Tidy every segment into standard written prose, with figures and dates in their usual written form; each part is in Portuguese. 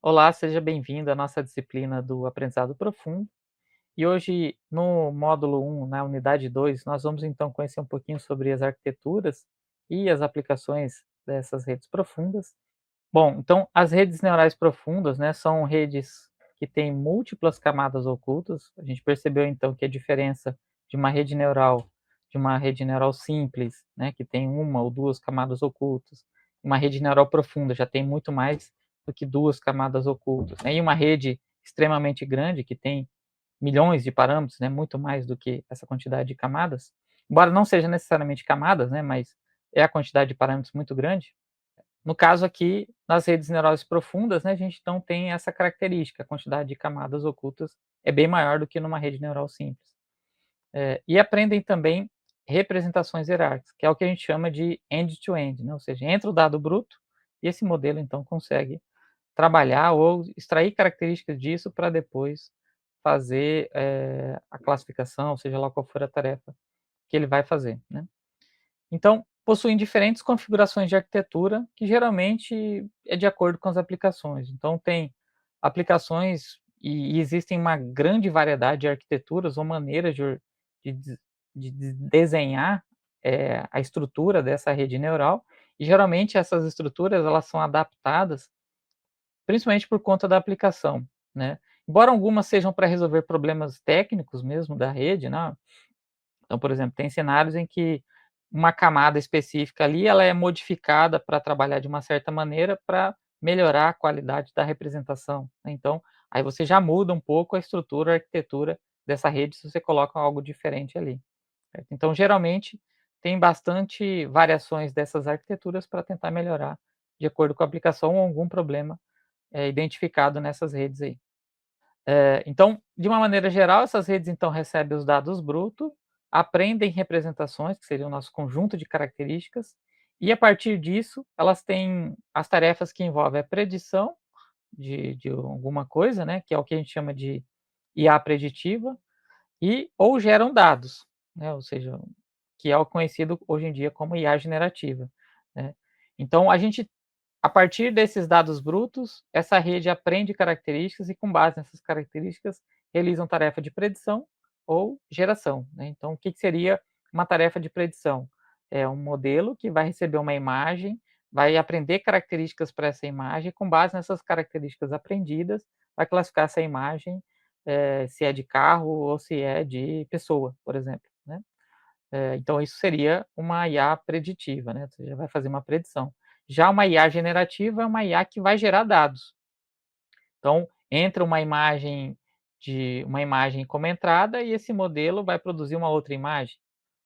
Olá, seja bem-vindo à nossa disciplina do Aprendizado Profundo. E hoje, no módulo 1, na unidade 2, nós vamos então conhecer um pouquinho sobre as arquiteturas e as aplicações dessas redes profundas. Bom, então as redes neurais profundas, né, são redes que têm múltiplas camadas ocultas. A gente percebeu então que a diferença de uma rede neural simples, né, que tem uma ou duas camadas ocultas, uma rede neural profunda já tem muito mais do que duas camadas ocultas, né? E uma rede extremamente grande que tem milhões de parâmetros, né, muito mais do que essa quantidade de camadas, embora não seja necessariamente camadas, né, mas é a quantidade de parâmetros muito grande. No caso aqui, nas redes neurais profundas, né, a gente então tem essa característica, a quantidade de camadas ocultas é bem maior do que numa rede neural simples. E aprendem também representações hierárquicas, que é o que a gente chama de end-to-end, né, ou seja, entra o dado bruto e esse modelo então consegue trabalhar ou extrair características disso para depois fazer, a classificação, seja lá qual for a tarefa que ele vai fazer, né. Então, possuem diferentes configurações de arquitetura, que geralmente é de acordo com as aplicações. Então tem aplicações e existem uma grande variedade de arquiteturas ou maneiras de de desenhar, a estrutura dessa rede neural, e geralmente essas estruturas elas são adaptadas, principalmente por conta da aplicação, né. Embora algumas sejam para resolver problemas técnicos mesmo da rede, né, então, por exemplo, tem cenários em que uma camada específica ali, ela é modificada para trabalhar de uma certa maneira para melhorar a qualidade da representação, né. Então, aí você já muda um pouco a estrutura, a arquitetura dessa rede se você coloca algo diferente ali, certo. Então, geralmente, tem bastante variações dessas arquiteturas para tentar melhorar de acordo com a aplicação ou algum problema, identificado nessas redes aí. Então, de uma maneira geral, essas redes então recebem os dados brutos, aprendem representações, que seria o nosso conjunto de características, e a partir disso, elas têm as tarefas que envolvem a predição de alguma coisa, né, que é o que a gente chama de IA preditiva, e ou geram dados, né, ou seja, que é o conhecido hoje em dia como IA generativa, né. Então a partir desses dados brutos, essa rede aprende características e, com base nessas características, realiza uma tarefa de predição ou geração, né. Então, o que que seria uma tarefa de predição? É um modelo que vai receber uma imagem, vai aprender características para essa imagem, e com base nessas características aprendidas, vai classificar essa imagem, se é de carro ou se é de pessoa, por exemplo, né. Então isso seria uma IA preditiva, né, você já vai fazer uma predição. Já uma IA generativa é uma IA que vai gerar dados. Então, entra uma imagem como entrada e esse modelo vai produzir uma outra imagem.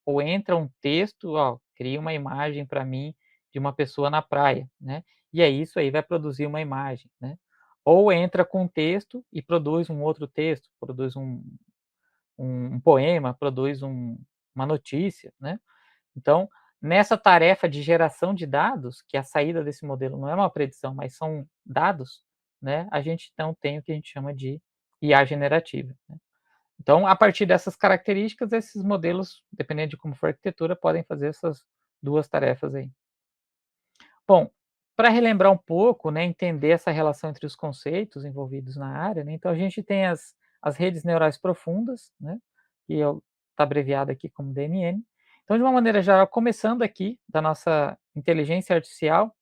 Ou entra um texto, ó, cria uma imagem para mim de uma pessoa na praia, né, e aí isso aí vai produzir uma imagem, né. Ou entra com texto e produz um outro texto, produz um poema, produz uma notícia, né. Então, nessa tarefa de geração de dados, que a saída desse modelo não é uma predição, mas são dados, né, a gente então tem o que a gente chama de IA generativa, né. Então, a partir dessas características, esses modelos, dependendo de como for a arquitetura, podem fazer essas 2 tarefas aí. Bom, para relembrar um pouco, né, entender essa relação entre os conceitos envolvidos na área, né, então a gente tem as redes neurais profundas, né, que está abreviado aqui como DNN. Então, de uma maneira geral, começando aqui da nossa inteligência artificial,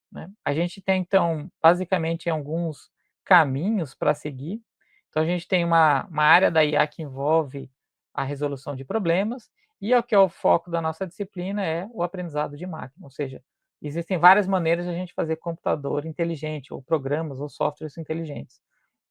né, a gente tem então, basicamente, alguns caminhos para seguir. Então a gente tem uma área da IA que envolve a resolução de problemas, e é o que é o foco da nossa disciplina é o aprendizado de máquina, ou seja, existem várias maneiras de a gente fazer computador inteligente, ou programas, ou softwares inteligentes.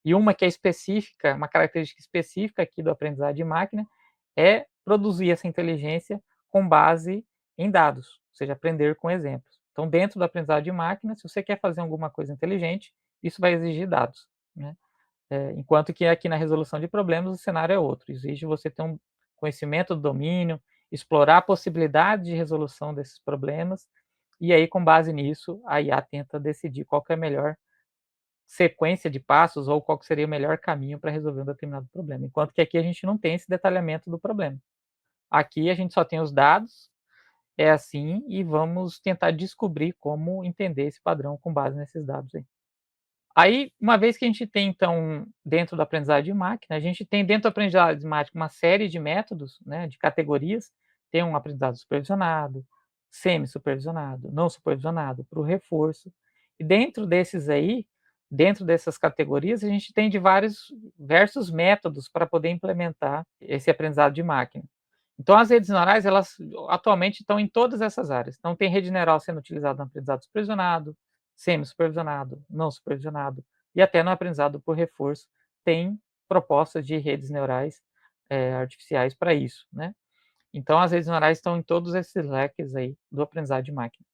E uma que é específica, uma característica específica aqui do aprendizado de máquina, é produzir essa inteligência com base em dados, ou seja, aprender com exemplos. Então, dentro do aprendizado de máquina, se você quer fazer alguma coisa inteligente, isso vai exigir dados, né. Enquanto que aqui na resolução de problemas o cenário é outro, exige você ter um conhecimento do domínio, explorar a possibilidade de resolução desses problemas, e aí com base nisso a IA tenta decidir qual que é a melhor sequência de passos ou qual que seria o melhor caminho para resolver um determinado problema, enquanto que aqui a gente não tem esse detalhamento do problema. Aqui a gente só tem os dados, é assim, e vamos tentar descobrir como entender esse padrão com base nesses dados aí. Aí, uma vez que a gente tem então, dentro do aprendizado de máquina, a gente tem dentro do aprendizado de máquina uma série de métodos, né, de categorias, tem um aprendizado supervisionado, semi-supervisionado, não supervisionado, para o reforço. E dentro desses aí, dentro dessas categorias, a gente tem de vários diversos métodos para poder implementar esse aprendizado de máquina. Então as redes neurais, elas atualmente estão em todas essas áreas. Então tem rede neural sendo utilizada no aprendizado supervisionado, semi-supervisionado, não supervisionado e até no aprendizado por reforço tem propostas de redes neurais, artificiais para isso, né. Então as redes neurais estão em todos esses leques aí do aprendizado de máquina.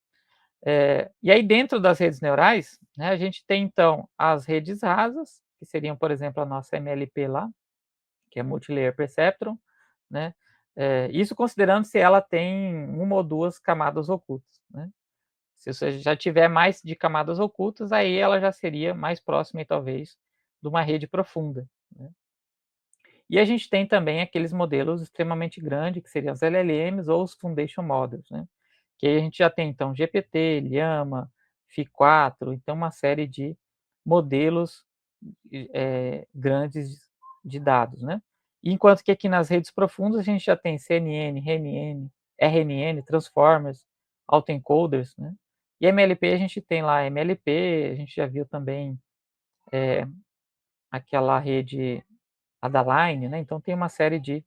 E aí dentro das redes neurais, né, a gente tem então as redes rasas, que seriam, por exemplo, a nossa MLP lá, que é Multilayer Perceptron, né, isso considerando se ela tem uma ou 2 camadas ocultas, né. Se você já tiver mais de camadas ocultas, aí ela já seria mais próxima e talvez de uma rede profunda, né. E a gente tem também aqueles modelos extremamente grandes, que seriam as LLMs ou os Foundation Models, né, que aí a gente já tem então GPT, Llama, Phi 4, então uma série de modelos, grandes de dados, né. Enquanto que aqui nas redes profundas a gente já tem CNN, RNN, Transformers, Autoencoders, né. E MLP a gente tem lá MLP, a gente já viu também, aquela rede Adaline, né, então tem uma série de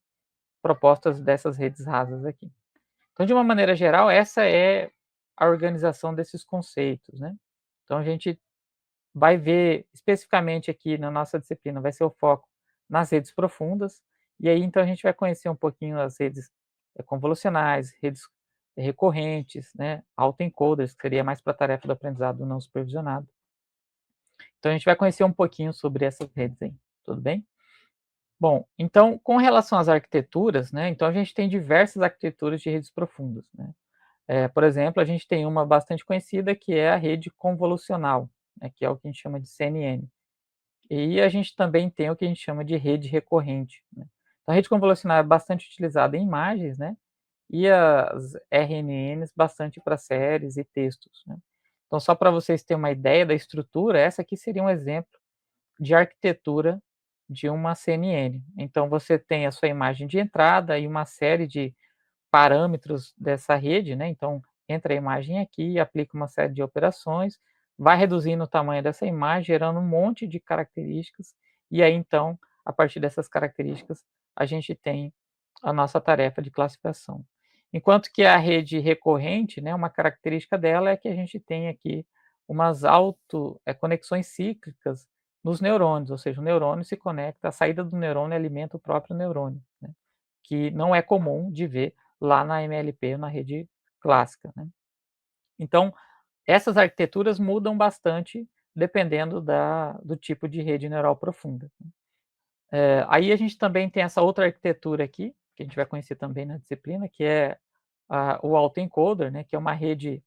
propostas dessas redes rasas aqui. Então, de uma maneira geral, essa é a organização desses conceitos, né. Então a gente vai ver especificamente aqui na nossa disciplina, vai ser o foco nas redes profundas, e aí então a gente vai conhecer um pouquinho as redes, convolucionais, redes recorrentes, né, autoencoders, que seria mais para a tarefa do aprendizado não supervisionado. Então a gente vai conhecer um pouquinho sobre essas redes aí, tudo bem? Bom, então com relação às arquiteturas, né, então a gente tem diversas arquiteturas de redes profundas, né. Por exemplo, a gente tem uma bastante conhecida que é a rede convolucional, né, que é o que a gente chama de CNN. E a gente também tem o que a gente chama de rede recorrente, né. Então, a rede convolucional é bastante utilizada em imagens, né, e as RNNs bastante para séries e textos, né. Então, só para vocês terem uma ideia da estrutura, essa aqui seria um exemplo de arquitetura de uma CNN. Então, você tem a sua imagem de entrada e uma série de parâmetros dessa rede, né, então entra a imagem aqui, aplica uma série de operações, vai reduzindo o tamanho dessa imagem, gerando um monte de características, e aí então, a partir dessas características, a gente tem a nossa tarefa de classificação. Enquanto que a rede recorrente, né, uma característica dela é que a gente tem aqui umas conexões cíclicas nos neurônios, ou seja, o neurônio se conecta, a saída do neurônio alimenta o próprio neurônio, né, que não é comum de ver lá na MLP, na rede clássica, né. Então, essas arquiteturas mudam bastante dependendo do tipo de rede neural profunda. Aí a gente também tem essa outra arquitetura aqui, que a gente vai conhecer também na disciplina, que é o autoencoder, né, que é uma rede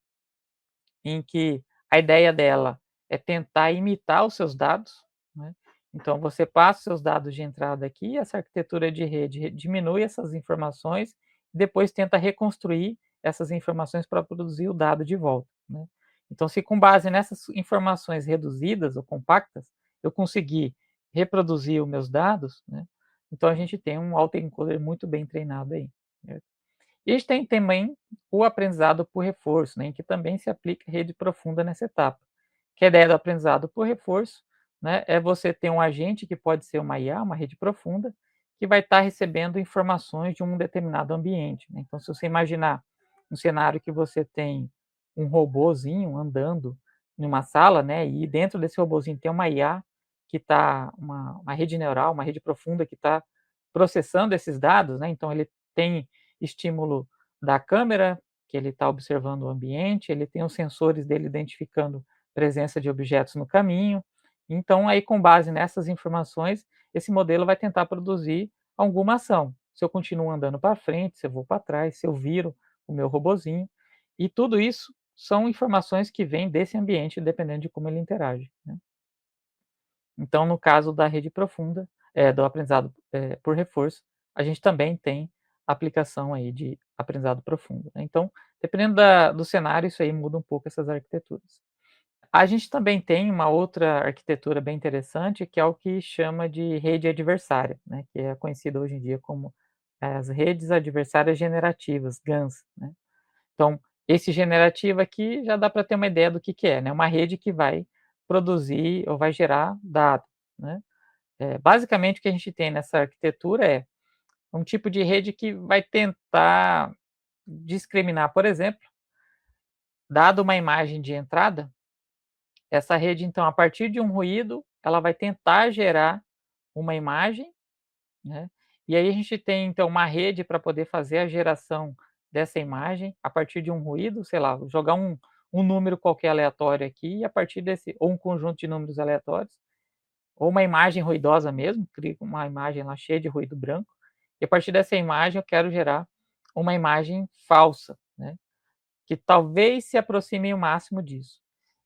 em que a ideia dela é tentar imitar os seus dados, né. Então você passa os seus dados de entrada aqui, essa arquitetura de rede diminui essas informações, depois tenta reconstruir essas informações para produzir o dado de volta, né. Então se com base nessas informações reduzidas ou compactas, eu conseguir reproduzir os meus dados, né, então a gente tem um autoencoder muito bem treinado aí, né. E a gente tem também o aprendizado por reforço, né, em que também se aplica rede profunda nessa etapa. Que a ideia do aprendizado por reforço, né, é você ter um agente que pode ser uma IA, uma rede profunda, que vai estar recebendo informações de um determinado ambiente, né. Então, se você imaginar um cenário que você tem um robozinho andando em uma sala, né, e dentro desse robozinho tem uma IA que está uma rede neural, uma rede profunda que está processando esses dados, né, então ele tem estímulo da câmera, que ele está observando o ambiente, ele tem os sensores dele identificando presença de objetos no caminho. Então, aí, com base nessas informações, esse modelo vai tentar produzir alguma ação. Se eu continuo andando para frente, se eu vou para trás, se eu viro o meu robozinho. E tudo isso são informações que vêm desse ambiente, dependendo de como ele interage, né. Então, no caso da rede profunda, do aprendizado, por reforço, a gente também tem aplicação aí de aprendizado profundo, né. Então, dependendo do cenário, isso aí muda um pouco essas arquiteturas. A gente também tem uma outra arquitetura bem interessante, que é o que chama de rede adversária, né, que é conhecida hoje em dia como as redes adversárias generativas, GANs, né. Então, esse generativo aqui já dá para ter uma ideia do que é, né, uma rede que vai produzir ou vai gerar dado, né. Basicamente o que a gente tem nessa arquitetura é um tipo de rede que vai tentar discriminar, por exemplo, dado uma imagem de entrada, essa rede então a partir de um ruído, ela vai tentar gerar uma imagem, né, e aí a gente tem então uma rede para poder fazer a geração dessa imagem a partir de um ruído, sei lá, vou jogar um número qualquer aleatório aqui e a partir desse ou um conjunto de números aleatórios, ou uma imagem ruidosa mesmo, crio uma imagem lá cheia de ruído branco, e a partir dessa imagem eu quero gerar uma imagem falsa, né, que talvez se aproxime o máximo disso.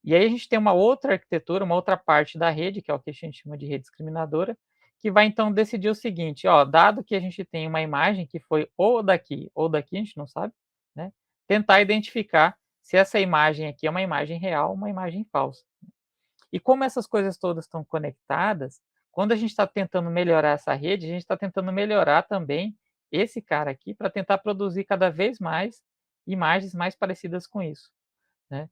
E aí a gente tem uma outra arquitetura, uma outra parte da rede, que é o que a gente chama de rede discriminadora, que vai então decidir o seguinte, ó, dado que a gente tem uma imagem que foi ou daqui, a gente não sabe, né, tentar identificar se essa imagem aqui é uma imagem real ou uma imagem falsa. E como essas coisas todas estão conectadas, quando a gente está tentando melhorar essa rede, a gente está tentando melhorar também esse cara aqui para tentar produzir cada vez mais imagens mais parecidas com isso, né.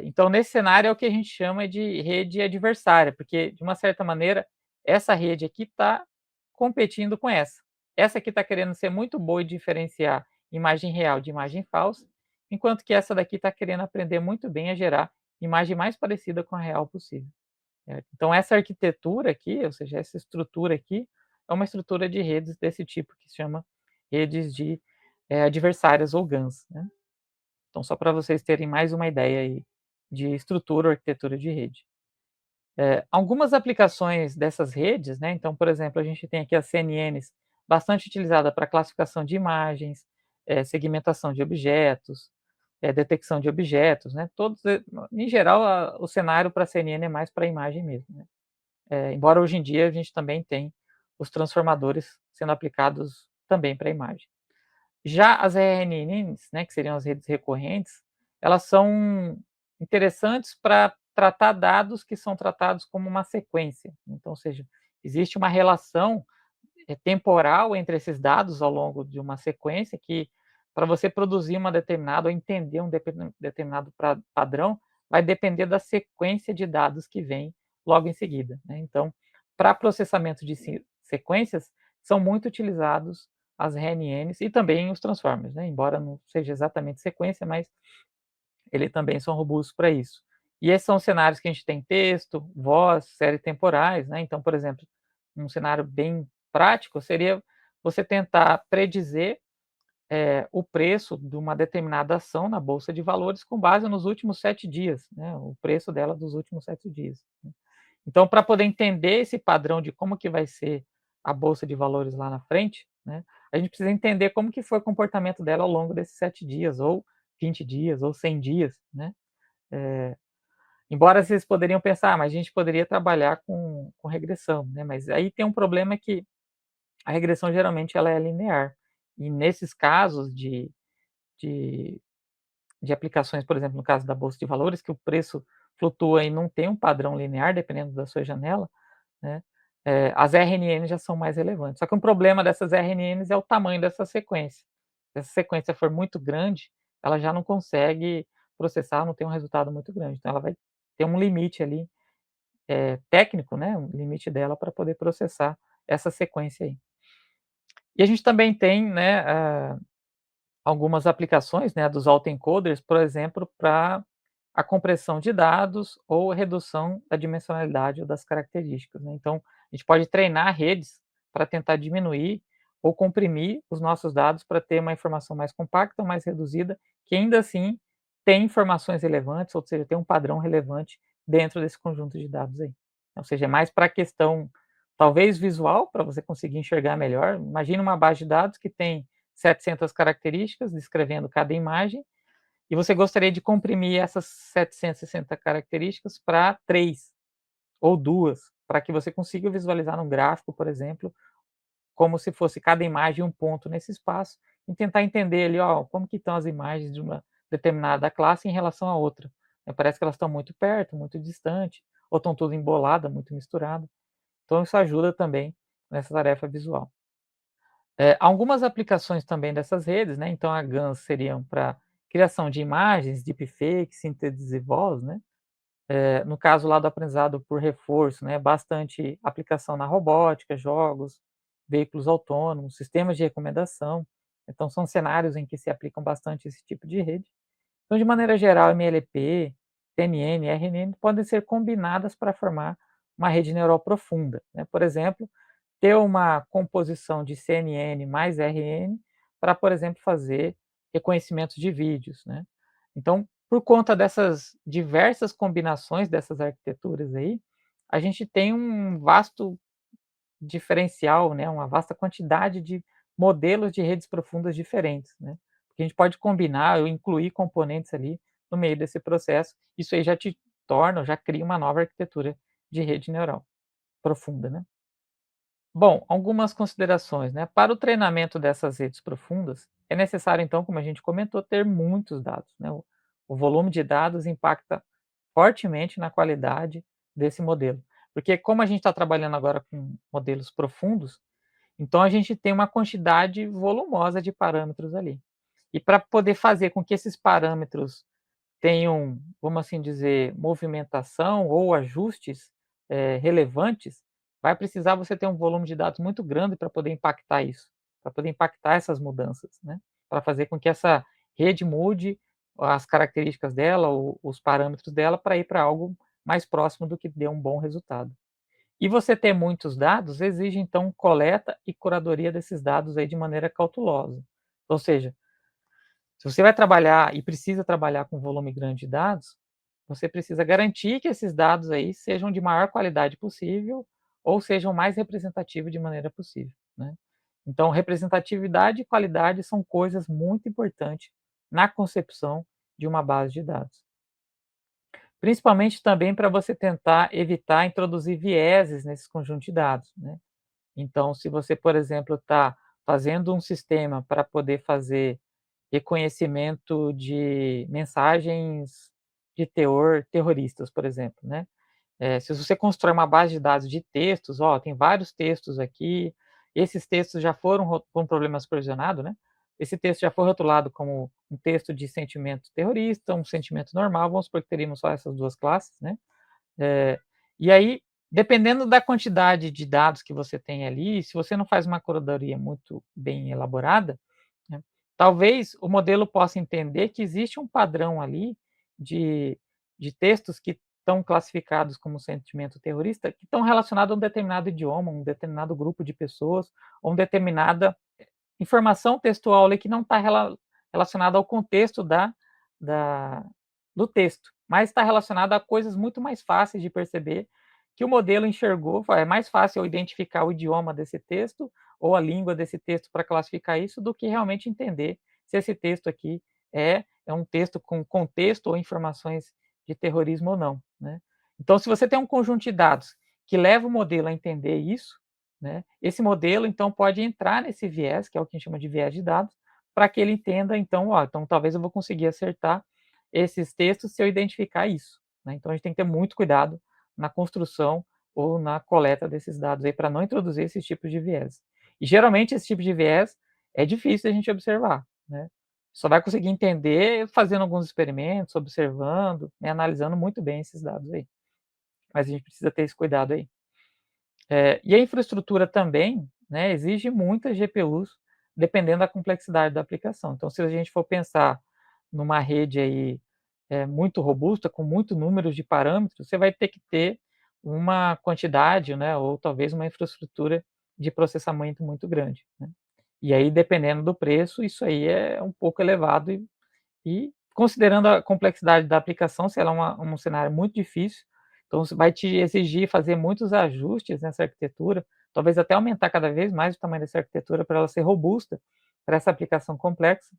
Então nesse cenário é o que a gente chama de rede adversária, porque de uma certa maneira essa rede aqui está competindo com essa. Essa aqui está querendo ser muito boa e diferenciar imagem real de imagem falsa, enquanto que essa daqui está querendo aprender muito bem a gerar imagem mais parecida com a real possível, certo. Então essa arquitetura aqui, ou seja, essa estrutura aqui, é uma estrutura de redes desse tipo que se chama redes de, adversárias ou GANs, né. Então só para vocês terem mais uma ideia aí de estrutura ou arquitetura de rede. Algumas aplicações dessas redes, né, então, por exemplo, a gente tem aqui as CNNs bastante utilizada para classificação de imagens, segmentação de objetos, detecção de objetos, né, todos em geral o cenário para CNN é mais para imagem mesmo, né. Embora hoje em dia a gente também tem os transformadores sendo aplicados também para imagem. Já as RNNs, né, que seriam as redes recorrentes, elas são interessantes para tratar dados que são tratados como uma sequência. Então, ou seja, existe uma relação, temporal entre esses dados ao longo de uma sequência que, para você produzir uma determinada ou entender um determinado padrão, vai depender da sequência de dados que vem logo em seguida, né. Então, para processamento de sequências, são muito utilizados as RNNs e também os transformers, né, embora não seja exatamente sequência, mas ele também são robustos para isso. E esses são cenários que a gente tem texto, voz, séries temporais, né, então, por exemplo, um cenário bem prático seria você tentar predizer, o preço de uma determinada ação na bolsa de valores com base nos últimos 7 dias, né, o preço dela dos últimos 7 dias, né. Então, para poder entender esse padrão de como que vai ser a bolsa de valores lá na frente, né, a gente precisa entender como que foi o comportamento dela ao longo desses 7 dias, ou 20 dias, ou 100 dias, né. Eh, embora vocês poderiam pensar: "Ah, mas a gente poderia trabalhar com regressão", né, mas aí tem um problema que a regressão geralmente ela é linear. E nesses casos de de aplicações, por exemplo, no caso da bolsa de valores, que o preço flutua e não tem um padrão linear, dependendo da sua janela, né, as RNNs já são mais relevantes. Só que um problema dessas RNNs é o tamanho dessa sequência. Se essa sequência for muito grande, ela já não consegue processar, não tem um resultado muito grande. Então ela vai ter um limite ali, técnico, né, um limite dela para poder processar essa sequência aí. E a gente também tem, né, algumas aplicações, né, dos autoencoders, por exemplo, para a compressão de dados ou redução da dimensionalidade ou das características, né. Então, a gente pode treinar redes para tentar diminuir ou comprimir os nossos dados para ter uma informação mais compacta, mais reduzida, que ainda assim tem informações relevantes, ou seja, tem um padrão relevante dentro desse conjunto de dados aí. Ou seja, é mais para a questão, talvez visual, para você conseguir enxergar melhor. Imagina uma base de dados que tem 700 características descrevendo cada imagem, e você gostaria de comprimir essas 760 características para 3 ou 2, para que você consiga visualizar num gráfico, por exemplo, como se fosse cada imagem um ponto nesse espaço, e tentar entender ali, ó, como que estão as imagens de uma determinada classe em relação à outra. Parece que elas estão muito perto, muito distante, ou estão tudo embolada, muito misturada. Então isso ajuda também nessa tarefa visual. Algumas aplicações também dessas redes, né, então a GANs seriam para criação de imagens, deepfake, síntese de voz, né, no caso lá do aprendizado por reforço, né, bastante aplicação na robótica, jogos, veículos autônomos, sistemas de recomendação. Então são cenários em que se aplicam bastante esse tipo de rede. Então, de maneira geral, MLP, CNN, RNN podem ser combinadas para formar uma rede neural profunda, né. Por exemplo, ter uma composição de CNN mais RN para, por exemplo, fazer reconhecimento de vídeos, né. Então, por conta dessas diversas combinações dessas arquiteturas aí, a gente tem um vasto diferencial, né, uma vasta quantidade de modelos de redes profundas diferentes, né. Porque a gente pode combinar ou incluir componentes ali no meio desse processo, isso aí já te torna, já cria uma nova arquitetura de rede neural profunda, né. Bom, algumas considerações, né. Para o treinamento dessas redes profundas, é necessário então, como a gente comentou, ter muitos dados, né. O volume de dados impacta fortemente na qualidade desse modelo. Porque como a gente está trabalhando agora com modelos profundos, então a gente tem uma quantidade volumosa de parâmetros ali. E para poder fazer com que esses parâmetros tenham, vamos assim dizer, movimentação ou ajustes, relevantes, vai precisar você ter um volume de dados muito grande para poder impactar isso, para poder impactar essas mudanças, né, para fazer com que essa rede mude as características dela, os parâmetros dela, para ir para algo mais próximo do que dê um bom resultado. E você ter muitos dados exige, então, coleta e curadoria desses dados aí de maneira cautelosa. Ou seja, se você vai trabalhar e precisa trabalhar com volume grande de dados, você precisa garantir que esses dados aí sejam de maior qualidade possível ou sejam mais representativos de maneira possível, né. Então representatividade e qualidade são coisas muito importantes na concepção de uma base de dados. Principalmente também para você tentar evitar introduzir vieses nesse conjunto de dados, né. Então se você, por exemplo, está fazendo um sistema para poder fazer reconhecimento de mensagens de teor terroristas, por exemplo, né. Se você constrói uma base de dados de textos, ó, tem vários textos aqui, esses textos já foram com problema supervisionado, né, esse texto já foi rotulado como um texto de sentimento terrorista, um sentimento normal, vamos supor que teríamos só essas 2 classes, né. Eh, e aí, dependendo da quantidade de dados que você tem ali, se você não faz uma curadoria muito bem elaborada, né, talvez o modelo possa entender que existe um padrão ali de textos que estão classificados como sentimento terrorista, que estão relacionados a um determinado idioma, um determinado grupo de pessoas, ou uma determinada informação textual ali que não está relacionada ao contexto da do texto, mas está relacionada a coisas muito mais fáceis de perceber, que o modelo enxergou, é mais fácil eu identificar o idioma desse texto, ou a língua desse texto para classificar isso, do que realmente entender se esse texto aqui é um texto com contexto ou informações de terrorismo ou não, né. Então se você tem um conjunto de dados que leva o modelo a entender isso, né, esse modelo então pode entrar nesse viés, que é o que a gente chama de viés de dados, para que ele entenda então, ó, então talvez eu vou conseguir acertar esses textos se eu identificar isso, né. Então a gente tem que ter muito cuidado na construção ou na coleta desses dados aí para não introduzir esses tipos de viés. E geralmente esse tipo de viés é difícil a gente observar, né. Só vai conseguir entender fazendo alguns experimentos, observando, né, analisando muito bem esses dados aí. Mas a gente precisa ter esse cuidado aí. E a infraestrutura também, né, exige muitas GPUs, dependendo da complexidade da aplicação. Então, se a gente for pensar numa rede aí, muito robusta, com muito números de parâmetros, você vai ter que ter uma quantidade, né, ou talvez uma infraestrutura de processamento muito grande, né. E aí, dependendo do preço, isso aí é um pouco elevado e considerando a complexidade da aplicação, se ela é um cenário muito difícil, então isso vai te exigir fazer muitos ajustes nessa arquitetura, talvez até aumentar cada vez mais o tamanho dessa arquitetura para ela ser robusta para essa aplicação complexa,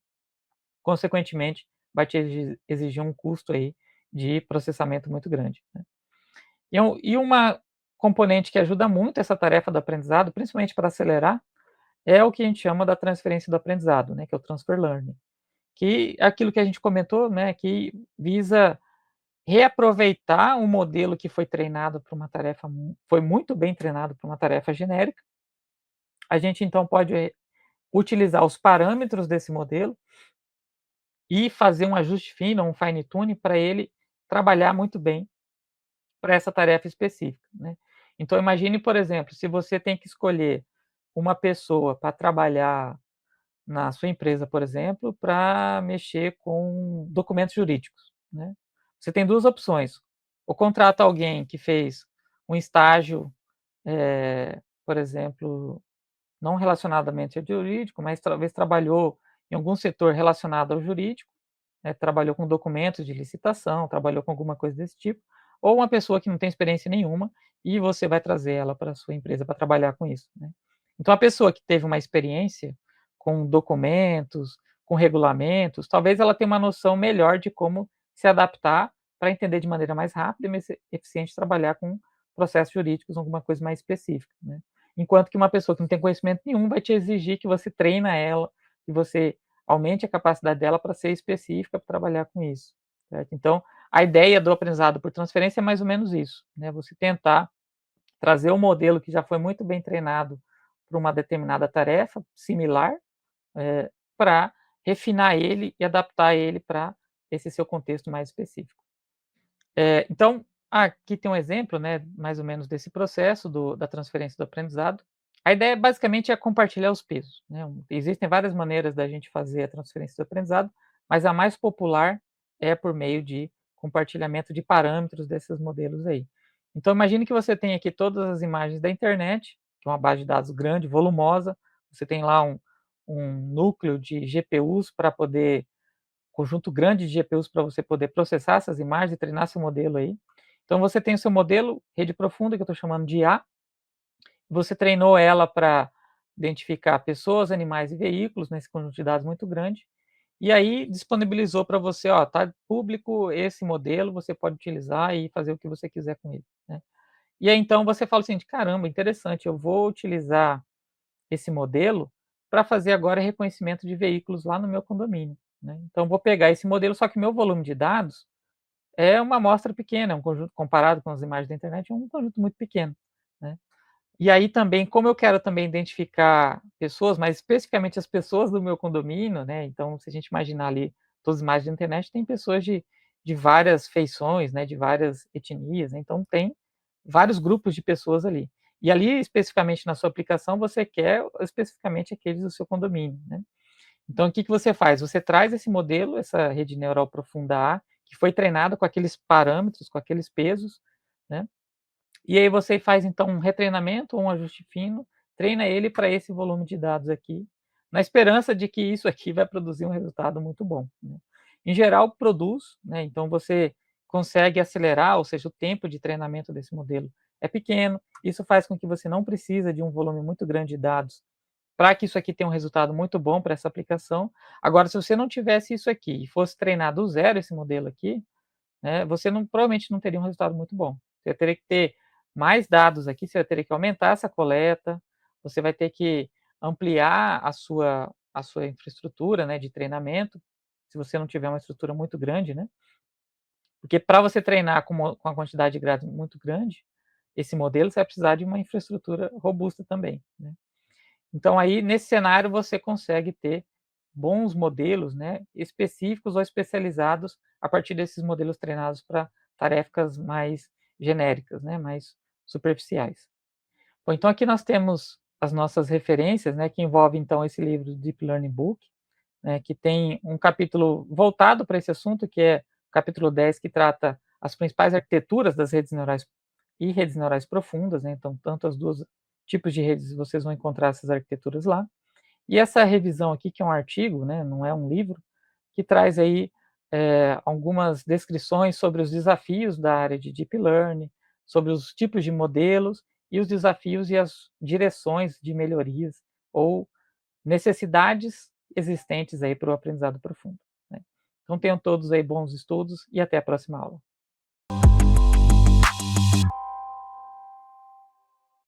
consequentemente vai te exigir um custo aí de processamento muito grande, né. E uma componente que ajuda muito essa tarefa do aprendizado, principalmente para acelerar, é o que a gente chama da transferência do aprendizado, né, que é o transfer learning, que é aquilo que a gente comentou, né, que visa reaproveitar um modelo que foi treinado para uma tarefa foi muito bem treinado para uma tarefa genérica. A gente então pode utilizar os parâmetros desse modelo e fazer um ajuste fino, um fine tune para ele trabalhar muito bem para essa tarefa específica, né. Então imagine, por exemplo, se você tem que escolher uma pessoa para trabalhar na sua empresa, por exemplo, para mexer com documentos jurídicos, né. Você tem 2 opções: ou contrata alguém que fez um estágio, por exemplo, não relacionadamente ao jurídico, mas talvez trabalhou em algum setor relacionado ao jurídico, né, trabalhou com documentos de licitação, trabalhou com alguma coisa desse tipo, ou uma pessoa que não tem experiência nenhuma e você vai trazer ela para a sua empresa para trabalhar com isso, né. Então a pessoa que teve uma experiência com documentos, com regulamentos, talvez ela tenha uma noção melhor de como se adaptar para entender de maneira mais rápida e mais eficiente trabalhar com processos jurídicos, alguma coisa mais específica, né. Enquanto que uma pessoa que não tem conhecimento nenhum vai te exigir que você treina ela, que você aumente a capacidade dela para ser específica, para trabalhar com isso, certo. Então, a ideia do aprendizado por transferência é mais ou menos isso, né, você tentar trazer um modelo que já foi muito bem treinado para uma determinada tarefa similar, pra refinar ele e adaptar ele para esse seu contexto mais específico. Então, aqui tem um exemplo, né, mais ou menos desse processo da transferência do aprendizado. A ideia basicamente é compartilhar os pesos, né. Existem várias maneiras da gente fazer a transferência do aprendizado, mas a mais popular é por meio de compartilhamento de parâmetros desses modelos aí. Então imagine que você tem aqui todas as imagens da internet, que é uma base de dados grande, volumosa, você tem lá um núcleo de GPUs para poder conjunto grande de GPUs para você poder processar essas imagens e treinar seu modelo aí. Então você tem o seu modelo, rede profunda, que eu estou chamando de IA, você treinou ela para identificar pessoas, animais e veículos nesse conjunto de dados muito grande, e aí disponibilizou para você, ó, tá público esse modelo, você pode utilizar e fazer o que você quiser com ele, né. E aí então você fala assim: "Caramba, interessante, eu vou utilizar esse modelo para fazer agora reconhecimento de veículos lá no meu condomínio, né. Então vou pegar esse modelo, só que meu volume de dados é uma amostra pequena, é um conjunto comparado com as imagens da internet, é um conjunto muito pequeno, né. E aí também, como eu quero também identificar pessoas, mas especificamente as pessoas do meu condomínio, né, então se a gente imaginar ali todas as imagens da internet, tem pessoas de várias feições, né, de várias etnias, né, então tem vários grupos de pessoas ali. E ali, especificamente na sua aplicação, você quer especificamente aqueles do seu condomínio, né. Então o que que você faz? Você traz esse modelo, essa rede neural profunda A, que foi treinada com aqueles parâmetros, com aqueles pesos, né, e aí você faz então um retreinamento ou um ajuste fino, treina ele para esse volume de dados aqui, na esperança de que isso aqui vai produzir um resultado muito bom, né. Em geral produz, né, então você consegue acelerar, ou seja, o tempo de treinamento desse modelo é pequeno, isso faz com que você não precisa de um volume muito grande de dados para que isso aqui tenha um resultado muito bom para essa aplicação. Agora se você não tivesse isso aqui e fosse treinar do zero esse modelo aqui, né, você não provavelmente não teria um resultado muito bom. Você teria que ter mais dados aqui, você vai ter que aumentar essa coleta, você vai ter que ampliar a sua infraestrutura, né, de treinamento, se você não tiver uma estrutura muito grande, né. Porque para você treinar com a quantidade de dados muito grande, esse modelo, você vai precisar de uma infraestrutura robusta também, né. Então aí, nesse cenário, você consegue ter bons modelos, né, específicos ou especializados a partir desses modelos treinados para tarefas mais genéricas, né, mais superficiais. Bom, então aqui nós temos as nossas referências, né, que envolve então esse livro Deep Learning Book, né, que tem um capítulo voltado para esse assunto, que é o capítulo 10, que trata as principais arquiteturas das redes neurais e redes neurais profundas, né, então tanto as 2 tipos de redes vocês vão encontrar essas arquiteturas lá. E essa revisão aqui, que é um artigo, né, não é um livro, que traz aí, algumas descrições sobre os desafios da área de Deep Learning, sobre os tipos de modelos e os desafios e as direções de melhorias ou necessidades existentes aí para o aprendizado profundo, né. Então tenham todos aí bons estudos e até a próxima aula.